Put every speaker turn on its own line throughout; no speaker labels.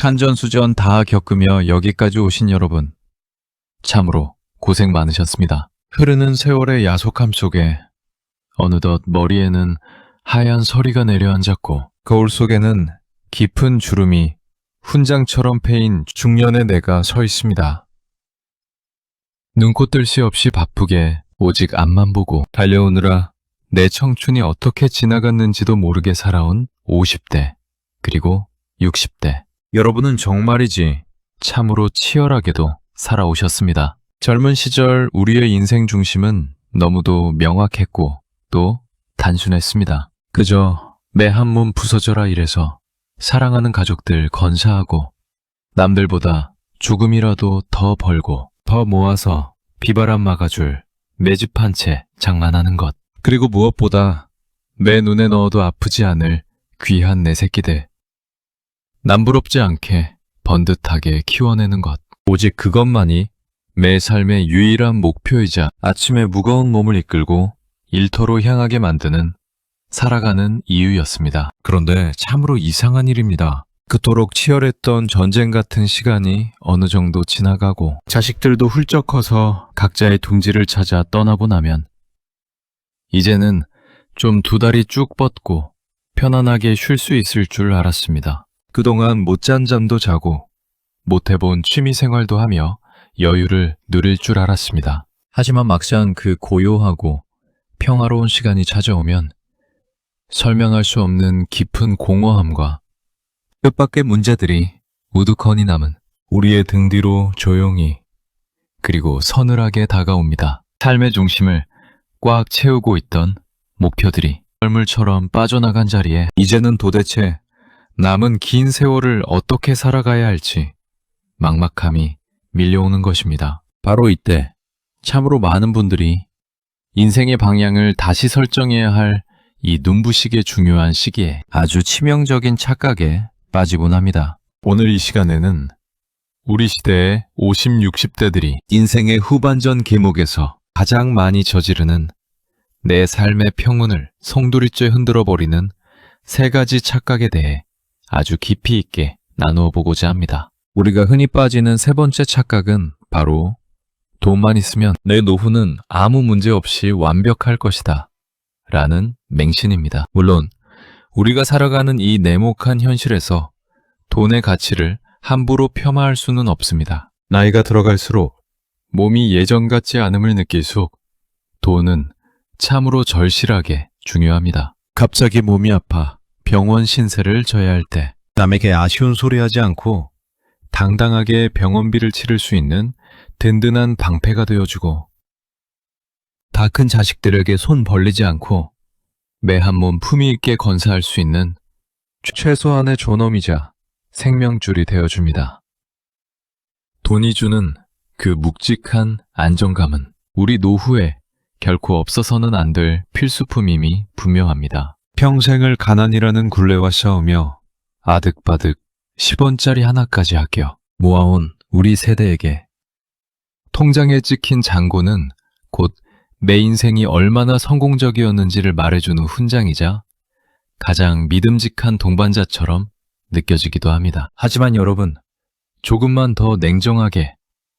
산전수전 다 겪으며 여기까지 오신 여러분, 참으로 고생 많으셨습니다. 흐르는 세월의 야속함 속에 어느덧 머리에는 하얀 서리가 내려앉았고 거울 속에는 깊은 주름이 훈장처럼 패인 중년의 내가 서 있습니다. 눈코 뜰 새 없이 바쁘게 오직 앞만 보고 달려오느라 내 청춘이 어떻게 지나갔는지도 모르게 살아온 50대 그리고 60대. 여러분은 정말이지 참으로 치열하게도 살아오셨습니다. 젊은 시절 우리의 인생 중심은 너무도 명확했고 또 단순했습니다. 그저 내 한 몸 부서져라 이래서 사랑하는 가족들 건사하고 남들보다 조금이라도 더 벌고 더 모아서 비바람 막아줄 내 집 한 채 장만하는 것. 그리고 무엇보다 내 눈에 넣어도 아프지 않을 귀한 내 새끼들. 남부럽지 않게 번듯하게 키워내는 것. 오직 그것만이 내 삶의 유일한 목표이자 아침에 무거운 몸을 이끌고 일터로 향하게 만드는 살아가는 이유였습니다. 그런데 참으로 이상한 일입니다. 그토록 치열했던 전쟁 같은 시간이 어느 정도 지나가고 자식들도 훌쩍 커서 각자의 둥지를 찾아 떠나고 나면 이제는 좀 두 다리 쭉 뻗고 편안하게 쉴 수 있을 줄 알았습니다. 그동안 못 잔 잠도 자고 못 해본 취미 생활도 하며 여유를 누릴 줄 알았습니다. 하지만 막상 그 고요하고 평화로운 시간이 찾아오면 설명할 수 없는 깊은 공허함과 뜻밖의 문제들이 우두커니 남은 우리의 등 뒤로 조용히 그리고 서늘하게 다가옵니다. 삶의 중심을 꽉 채우고 있던 목표들이 썰물처럼 빠져나간 자리에 이제는 도대체 남은 긴 세월을 어떻게 살아가야 할지 막막함이 밀려오는 것입니다. 바로 이때 참으로 많은 분들이 인생의 방향을 다시 설정해야 할 이 눈부시게 중요한 시기에 아주 치명적인 착각에 빠지곤 합니다. 오늘 이 시간에는 우리 시대의 50, 60대들이 인생의 후반전 계목에서 가장 많이 저지르는 내 삶의 평온을 송두리째 흔들어버리는 세 가지 착각에 대해 아주 깊이 있게 나누어 보고자 합니다. 우리가 흔히 빠지는 세 번째 착각은 바로 돈만 있으면 내 노후는 아무 문제 없이 완벽할 것이다 라는 맹신입니다. 물론 우리가 살아가는 이 냉혹한 현실에서 돈의 가치를 함부로 폄하할 수는 없습니다. 나이가 들어갈수록 몸이 예전 같지 않음을 느낄수록 돈은 참으로 절실하게 중요합니다. 갑자기 몸이 아파 병원 신세를 져야 할 때 남에게 아쉬운 소리 하지 않고 당당하게 병원비를 치를 수 있는 든든한 방패가 되어주고 다 큰 자식들에게 손 벌리지 않고 매 한 몸 품위 있게 건사할 수 있는 최소한의 존엄이자 생명줄이 되어줍니다. 돈이 주는 그 묵직한 안정감은 우리 노후에 결코 없어서는 안 될 필수품임이 분명합니다. 평생을 가난이라는 굴레와 싸우며 아득바득 10원짜리 하나까지 아껴 모아온 우리 세대에게 통장에 찍힌 잔고는 곧 내 인생이 얼마나 성공적이었는지를 말해주는 훈장이자 가장 믿음직한 동반자처럼 느껴지기도 합니다. 하지만 여러분, 조금만 더 냉정하게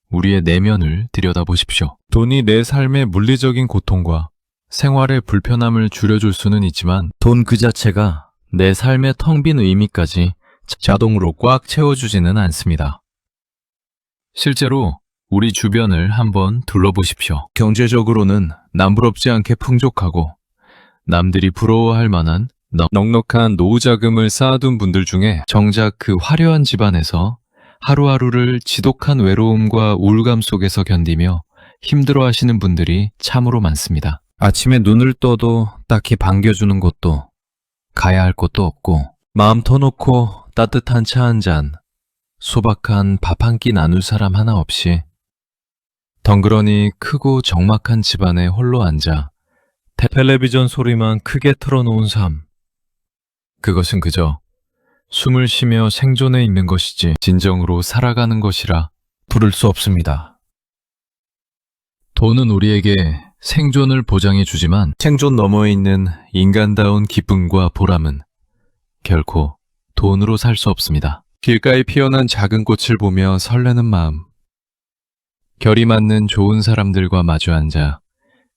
우리의 내면을 들여다보십시오. 돈이 내 삶의 물리적인 고통과 생활의 불편함을 줄여줄 수는 있지만 돈 그 자체가 내 삶의 텅 빈 의미까지 자동으로 꽉 채워주지는 않습니다. 실제로 우리 주변을 한번 둘러보십시오. 경제적으로는 남부럽지 않게 풍족하고 남들이 부러워할 만한 넉넉한 노후 자금을 쌓아둔 분들 중에 정작 그 화려한 집안에서 하루하루를 지독한 외로움과 우울감 속에서 견디며 힘들어하시는 분들이 참으로 많습니다. 아침에 눈을 떠도 딱히 반겨주는 곳도 가야 할 곳도 없고 마음 터놓고 따뜻한 차 한 잔, 소박한 밥 한 끼 나눌 사람 하나 없이 덩그러니 크고 적막한 집안에 홀로 앉아 텔레비전 소리만 크게 틀어놓은 삶. 그것은 그저 숨을 쉬며 생존해 있는 것이지 진정으로 살아가는 것이라 부를 수 없습니다. 돈은 우리에게 생존을 보장해 주지만 생존 너머에 있는 인간다운 기쁨과 보람은 결코 돈으로 살 수 없습니다. 길가에 피어난 작은 꽃을 보며 설레는 마음. 결이 맞는 좋은 사람들과 마주 앉아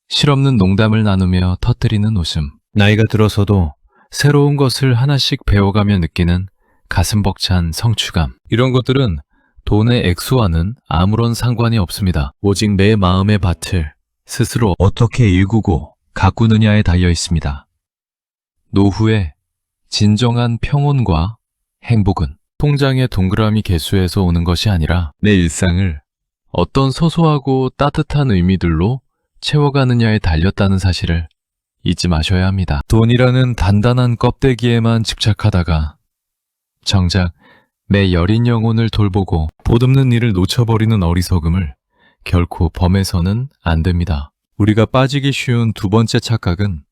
실없는 농담을 나누며 터뜨리는 웃음. 나이가 들어서도 새로운 것을 하나씩 배워가며 느끼는 가슴 벅찬 성취감. 이런 것들은 돈의 액수와는 아무런 상관이 없습니다. 오직 내 마음의 밭을 스스로 어떻게 일구고 가꾸느냐에 달려 있습니다. 노후의 진정한 평온과 행복은 통장의 동그라미 개수에서 오는 것이 아니라 내 일상을 어떤 소소하고 따뜻한 의미들로 채워가느냐에 달렸다는 사실을 잊지 마셔야 합니다. 돈이라는 단단한 껍데기에만 집착하다가 정작 내 여린 영혼을 돌보고 보듬는 일을 놓쳐버리는 어리석음을 결코 범해서는 안 됩니다. 우리가 빠지기 쉬운 두 번째 착각은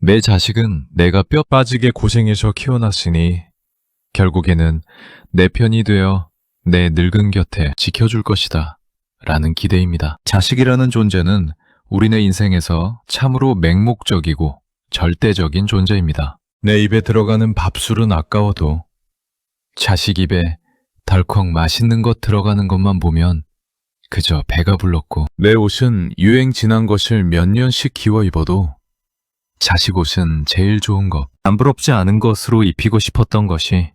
내 자식은 내가 뼈 빠지게 고생해서 키워놨으니 결국에는 내 편이 되어 내 늙은 곁에 지켜줄 것이다 라는 기대입니다. 자식이라는 존재는 우리네 인생에서 참으로 맹목적이고 절대적인 존재입니다. 내 입에 들어가는 밥술은 아까워도 자식 입에 덜컥 맛있는 것 들어가는 것만 보면 그저 배가 불렀고, 내 옷은 유행 지난 것을 몇 년씩 기워 입어도 자식 옷은 제일 좋은 것, 안 부럽지 않은 것으로 입히고 싶었던 것이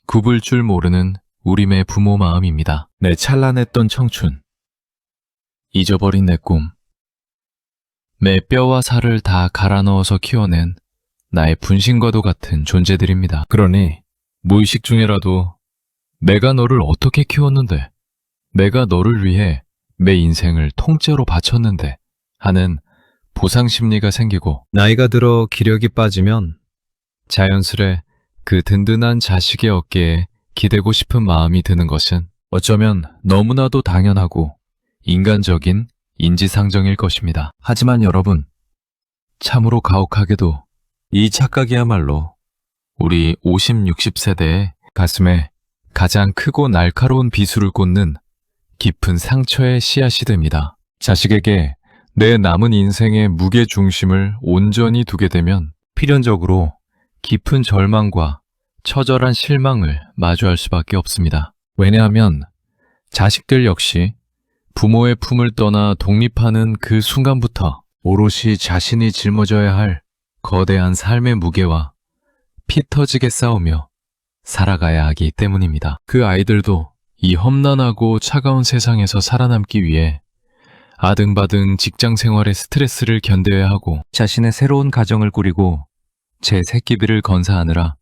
굽을 줄 모르는 우리네 부모 마음입니다. 내 찬란했던 청춘, 잊어버린 내 꿈, 내 뼈와 살을 다 갈아 넣어서 키워낸 나의 분신과도 같은 존재들입니다. 그러니 무의식 중에라도 내가 너를 어떻게 키웠는데, 내가 너를 위해 내 인생을 통째로 바쳤는데 하는 보상 심리가 생기고, 나이가 들어 기력이 빠지면 자연스레 그 든든한 자식의 어깨에 기대고 싶은 마음이 드는 것은 어쩌면 너무나도 당연하고 인간적인 인지상정일 것입니다. 하지만 여러분, 참으로 가혹하게도 이 착각이야말로 우리 50, 60세대의 가슴에 가장 크고 날카로운 비수를 꽂는 깊은 상처의 씨앗이 됩니다. 자식에게 내 남은 인생의 무게 중심을 온전히 두게 되면 필연적으로 깊은 절망과 처절한 실망을 마주할 수밖에 없습니다. 왜냐하면 자식들 역시 부모의 품을 떠나 독립하는 그 순간부터 오롯이 자신이 짊어져야 할 거대한 삶의 무게와 피 터지게 싸우며 살아가야 하기 때문입니다. 그 아이들도 이 험난하고 차가운 세상에서 살아남기 위해 아등바등 직장 생활의 스트레스를 견뎌야 하고 자신의 새로운 가정을 꾸리고 제 새끼비를 건사하느라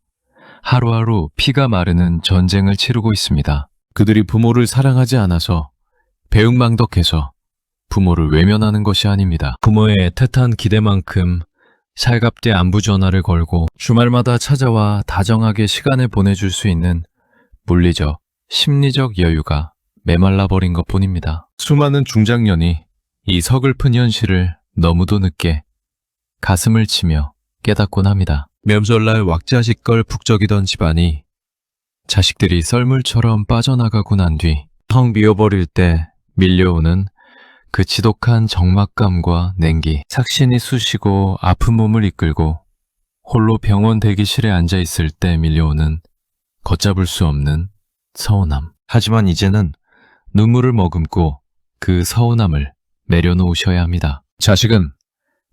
하루하루 피가 마르는 전쟁을 치르고 있습니다. 그들이 부모를 사랑하지 않아서 배은망덕해서 부모를 외면하는 것이 아닙니다. 부모의 애틋한 기대만큼 살갑게 안부 전화를 걸고 주말마다 찾아와 다정하게 시간을 보내줄 수 있는 물리적, 심리적 여유가 메말라버린 것뿐입니다. 수많은 중장년이 이 서글픈 현실을 너무도 늦게 가슴을 치며 깨닫곤 합니다. 명절날 왁자지껄 북적이던 집안이 자식들이 썰물처럼 빠져나가고 난 뒤 텅 비어버릴 때 밀려오는 그 지독한 적막감과 냉기, 삭신이 쑤시고 아픈 몸을 이끌고 홀로 병원 대기실에 앉아있을 때 밀려오는 걷잡을 수 없는 서운함. 하지만 이제는 눈물을 머금고 그 서운함을 내려놓으셔야 합니다. 자식은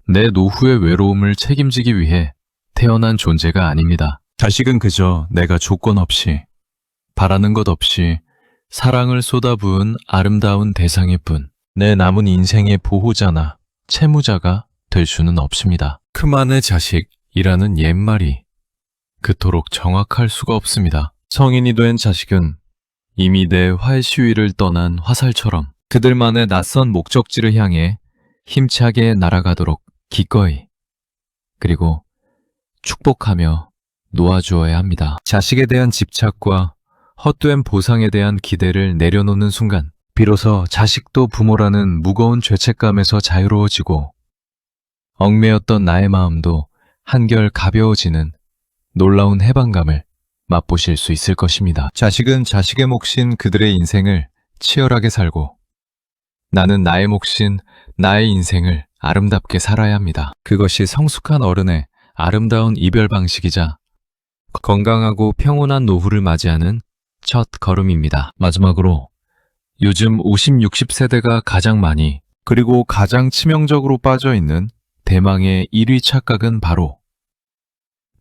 내 노후의 외로움을 책임지기 위해 태어난 존재가 아닙니다. 자식은 그저 내가 조건 없이, 바라는 것 없이 사랑을 쏟아부은 아름다운 대상일 뿐, 내 남은 인생의 보호자나 채무자가 될 수는 없습니다. 크만의 자식이라는 옛말이 그토록 정확할 수가 없습니다. 성인이 된 자식은 이미 내 활시위를 떠난 화살처럼 그들만의 낯선 목적지를 향해 힘차게 날아가도록 기꺼이, 그리고 축복하며 놓아주어야 합니다. 자식에 대한 집착과 헛된 보상에 대한 기대를 내려놓는 순간 비로소 자식도 부모라는 무거운 죄책감에서 자유로워지고 얽매였던 나의 마음도 한결 가벼워지는 놀라운 해방감을 맛보실 수 있을 것입니다. 자식은 자식의 몫인 그들의 인생을 치열하게 살고 나는 나의 몫인 나의 인생을 아름답게 살아야 합니다. 그것이 성숙한 어른의 아름다운 이별 방식이자 건강하고 평온한 노후를 맞이하는 첫 걸음입니다. 마지막으로 요즘 50, 60세대가 가장 많이 그리고 가장 치명적으로 빠져있는 대망의 1위 착각은 바로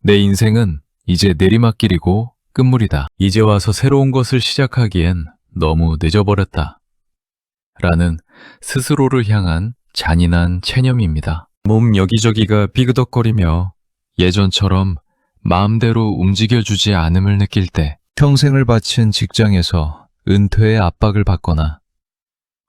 내 인생은 이제 내리막길이고 끝물이다. 이제 와서 새로운 것을 시작하기엔 너무 늦어버렸다. 라는 스스로를 향한 잔인한 체념입니다. 몸 여기저기가 삐그덕거리며 예전처럼 마음대로 움직여주지 않음을 느낄 때, 평생을 바친 직장에서 은퇴의 압박을 받거나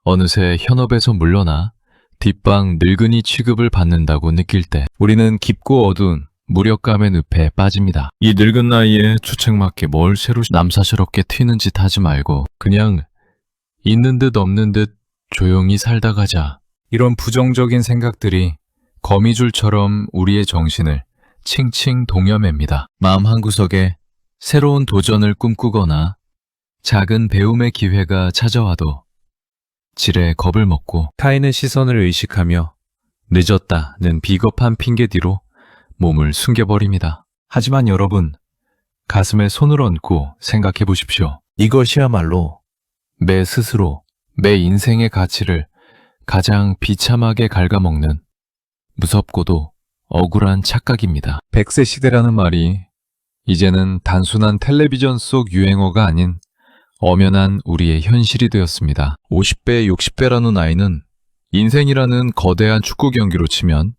어느새 현업에서 물러나 뒷방 늙은이 취급을 받는다고 느낄 때, 우리는 깊고 어두운 무력감의 늪에 빠집니다. 이 늙은 나이에 주책맞게 뭘 새로 남사스럽게 튀는 짓 하지 말고 그냥 있는 듯 없는 듯 조용히 살다 가자. 이런 부정적인 생각들이 거미줄처럼 우리의 정신을 칭칭 동여맵니다. 마음 한구석에 새로운 도전을 꿈꾸거나 작은 배움의 기회가 찾아와도 지레 겁을 먹고 타인의 시선을 의식하며 늦었다는 비겁한 핑계 뒤로 몸을 숨겨버립니다. 하지만 여러분, 가슴에 손을 얹고 생각해 보십시오. 이것이야말로 매 스스로, 매 인생의 가치를 가장 비참하게 갉아먹는 무섭고도 억울한 착각입니다. 100세 시대라는 말이 이제는 단순한 텔레비전 속 유행어가 아닌 엄연한 우리의 현실이 되었습니다. 50배, 60배라는 나이는 인생이라는 거대한 축구 경기로 치면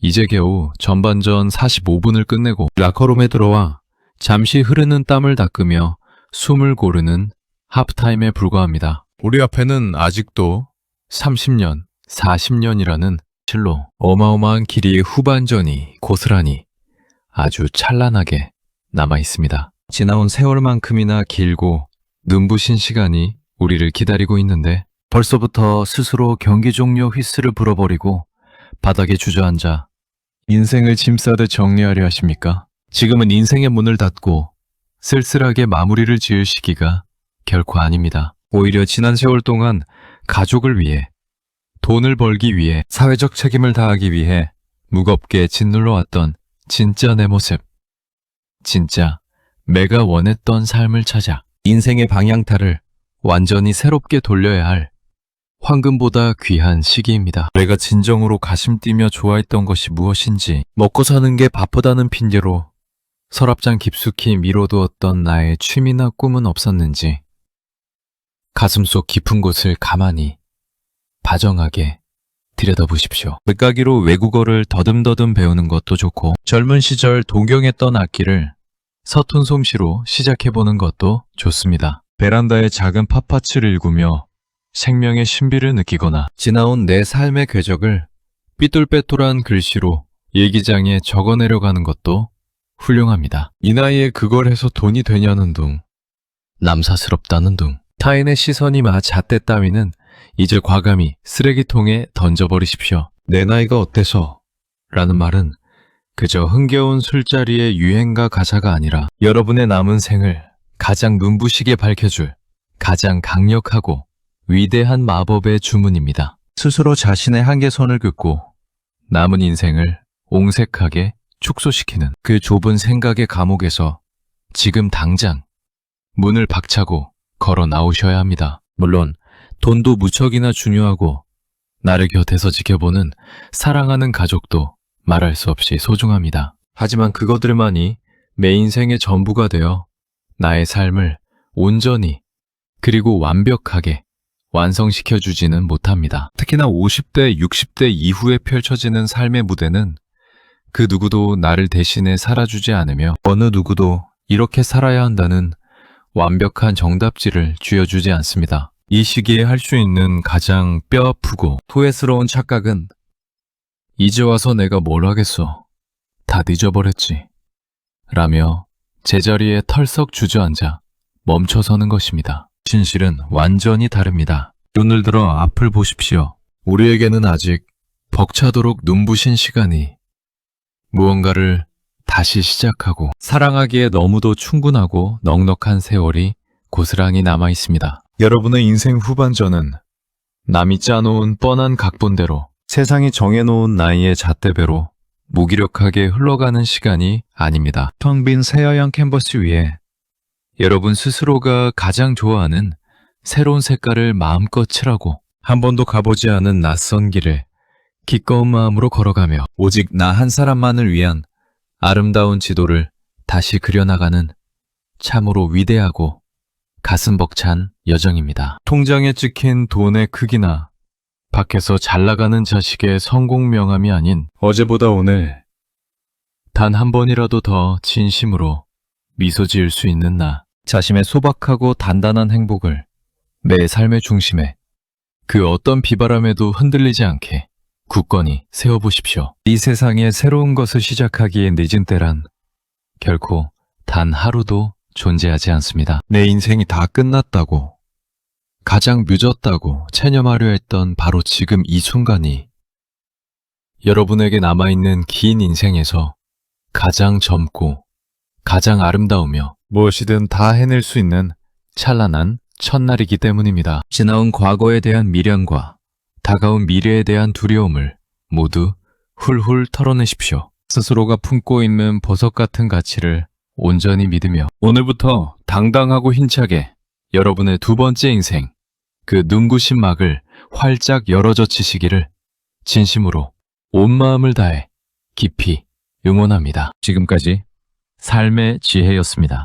이제 겨우 전반전 45분을 끝내고 라커룸에 들어와 잠시 흐르는 땀을 닦으며 숨을 고르는 하프타임에 불과합니다. 우리 앞에는 아직도 30년, 40년이라는 실로 어마어마한 길이의 후반전이 고스란히 아주 찬란하게 남아 있습니다. 지나온 세월만큼이나 길고 눈부신 시간이 우리를 기다리고 있는데 벌써부터 스스로 경기 종료 휘스를 불어버리고 바닥에 주저앉아 인생을 짐 싸듯 정리하려 하십니까? 지금은 인생의 문을 닫고 쓸쓸하게 마무리를 지을 시기가 결코 아닙니다. 오히려 지난 세월 동안 가족을 위해, 돈을 벌기 위해, 사회적 책임을 다하기 위해 무겁게 짓눌러 왔던 진짜 내 모습, 진짜 내가 원했던 삶을 찾아 인생의 방향타를 완전히 새롭게 돌려야 할 황금보다 귀한 시기입니다. 내가 진정으로 가슴 뛰며 좋아했던 것이 무엇인지, 먹고 사는 게 바쁘다는 핑계로 서랍장 깊숙이 미뤄두었던 나의 취미나 꿈은 없었는지, 가슴속 깊은 곳을 가만히 다정하게 들여다보십시오. 물가기로 외국어를 더듬더듬 배우는 것도 좋고, 젊은 시절 동경했던 악기를 서툰 솜씨로 시작해보는 것도 좋습니다. 베란다에 작은 팥밭을 일구며 생명의 신비를 느끼거나, 지나온 내 삶의 궤적을 삐뚤빼뚤한 글씨로 일기장에 적어내려가는 것도 훌륭합니다. 이 나이에 그걸 해서 돈이 되냐는 둥, 남사스럽다는 둥, 타인의 시선이 잣대 따위는 이제 과감히 쓰레기통에 던져버리십시오. 내 나이가 어때서? 라는 말은 그저 흥겨운 술자리의 유행가 가사가 아니라 여러분의 남은 생을 가장 눈부시게 밝혀줄 가장 강력하고 위대한 마법의 주문입니다. 스스로 자신의 한계선을 긋고 남은 인생을 옹색하게 축소시키는 그 좁은 생각의 감옥에서 지금 당장 문을 박차고 걸어 나오셔야 합니다. 물론 돈도 무척이나 중요하고 나를 곁에서 지켜보는 사랑하는 가족도 말할 수 없이 소중합니다. 하지만 그것들만이 내 인생의 전부가 되어 나의 삶을 온전히 그리고 완벽하게 완성시켜주지는 못합니다. 특히나 50대, 60대 이후에 펼쳐지는 삶의 무대는 그 누구도 나를 대신해 살아주지 않으며 어느 누구도 이렇게 살아야 한다는 완벽한 정답지를 쥐어주지 않습니다. 이 시기에 할 수 있는 가장 뼈아프고 후회스러운 착각은 이제 와서 내가 뭘 하겠어. 다 늦어버렸지. 라며 제자리에 털썩 주저앉아 멈춰서는 것입니다. 진실은 완전히 다릅니다. 눈을 들어 앞을 보십시오. 우리에게는 아직 벅차도록 눈부신 시간이, 무언가를 다시 시작하고 사랑하기에 너무도 충분하고 넉넉한 세월이 고스란히 남아 있습니다. 여러분의 인생 후반전은 남이 짜놓은 뻔한 각본대로, 세상이 정해놓은 나이의 잣대배로 무기력하게 흘러가는 시간이 아닙니다. 텅 빈 새하얀 캔버스 위에 여러분 스스로가 가장 좋아하는 새로운 색깔을 마음껏 칠하고 한 번도 가보지 않은 낯선 길을 기꺼운 마음으로 걸어가며 오직 나 한 사람만을 위한 아름다운 지도를 다시 그려나가는 참으로 위대하고 가슴 벅찬 여정입니다. 통장에 찍힌 돈의 크기나 밖에서 잘 나가는 자식의 성공 명함이 아닌 어제보다 오늘 단 한 번이라도 더 진심으로 미소 지을 수 있는 나 자신의 소박하고 단단한 행복을 내 삶의 중심에 그 어떤 비바람에도 흔들리지 않게 굳건히 세워보십시오. 이 세상에 새로운 것을 시작하기에 늦은 때란 결코 단 하루도 존재하지 않습니다. 내 인생이 다 끝났다고, 가장 늦었다고 체념하려 했던 바로 지금 이 순간이 여러분에게 남아있는 긴 인생에서 가장 젊고 가장 아름다우며 무엇이든 다 해낼 수 있는 찬란한 첫날이기 때문입니다. 지나온 과거에 대한 미련과 다가온 미래에 대한 두려움을 모두 훌훌 털어내십시오. 스스로가 품고 있는 보석 같은 가치를 온전히 믿으며 오늘부터 당당하고 힘차게 여러분의 두 번째 인생, 그 눈부신 막을 활짝 열어젖히시기를 진심으로 온 마음을 다해 깊이 응원합니다. 지금까지 삶의 지혜였습니다.